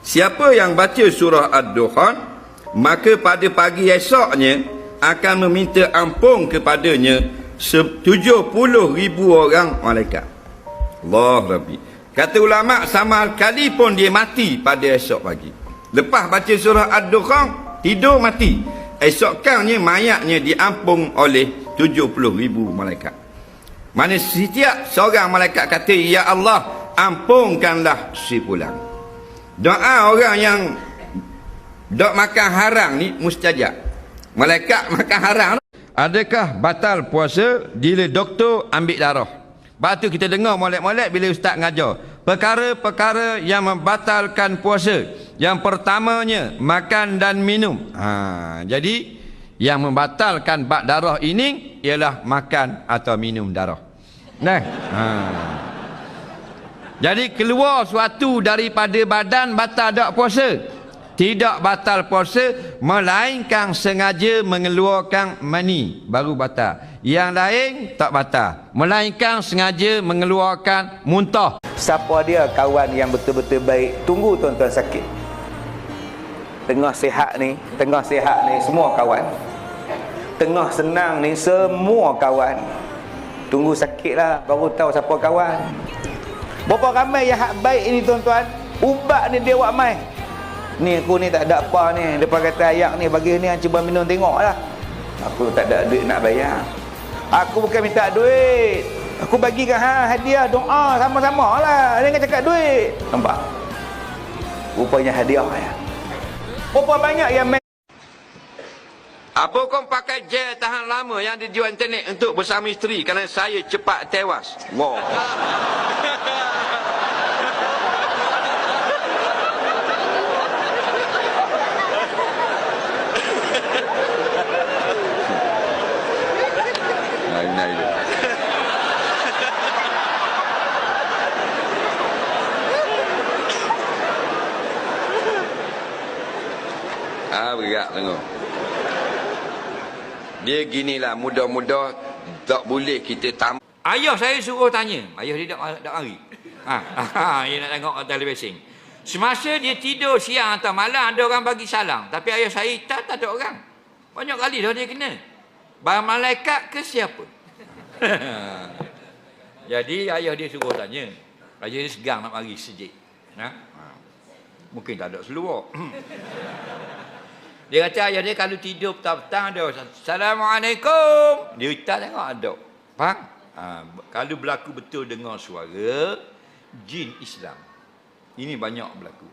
Siapa yang baca surah Ad-Dukhan, maka pada pagi esoknya akan meminta ampun kepadanya 70,000 orang malaikat. Allah Rabbi. Kata ulama, sama kali pun dia mati pada esok pagi. Lepas baca surah Ad-Dukhan, tidur mati. Esokkannya mayatnya diampun oleh 70,000 malaikat. Mana setiap seorang malaikat kata, ya Allah, ampunkanlah si fulan. Doa orang yang dok makan haram ni mustajab. Malaikat makan haram. Adakah batal puasa bila doktor ambil darah? Sebab tu kita dengar molek-molek bila ustaz ngajar. Perkara-perkara yang membatalkan puasa. Yang pertamanya, makan dan minum. Jadi, yang membatalkan bak darah ini ialah makan atau minum darah. Nah. Jadi keluar suatu daripada badan batal tak puasa. Tidak batal puasa, melainkan sengaja mengeluarkan mani baru batal. Yang lain tak batal, melainkan sengaja mengeluarkan muntah. Siapa dia kawan yang betul-betul baik, tunggu tuan-tuan sakit. Tengah sihat ni semua kawan. Tengah senang ni semua kawan. Tunggu sakitlah baru tahu siapa kawan. Berapa ramai yang hak baik ini tuan-tuan, ubat ni dia buat mai. Ni aku ni tak ada apa ni, depa kata ayak ni bagi ni cuba minum tengoklah. Aku tak ada duit nak bayar. Aku bukan minta duit. Aku bagikan hadiah doa sama-sama lah. Jangan cakap duit. Nampak? Rupanya hadiah ya. Berapa banyak yang apa kau pakai gel tahan lama yang dijual internet untuk bersama isteri kerana saya cepat tewas? Wow. Berat tengok. Dia ginilah, muda-muda tak boleh kita tambah. Ayah saya suruh tanya. Ayah dia tak mari. Dia nak tengok televisi. Semasa dia tidur siang atau malam, ada orang bagi salam. Tapi ayah saya tak ada orang. Banyak kali dah dia kena. Barang malaikat ke siapa? Jadi ayah dia suruh tanya. Ayah dia segang nak mari sejik. Mungkin tak ada seluar. Dia kata ayah dia kalau tidur petang-petang ada Assalamualaikum. Dia tak tengok ada. Faham? Kalau berlaku betul dengar suara jin Islam. Ini banyak berlaku.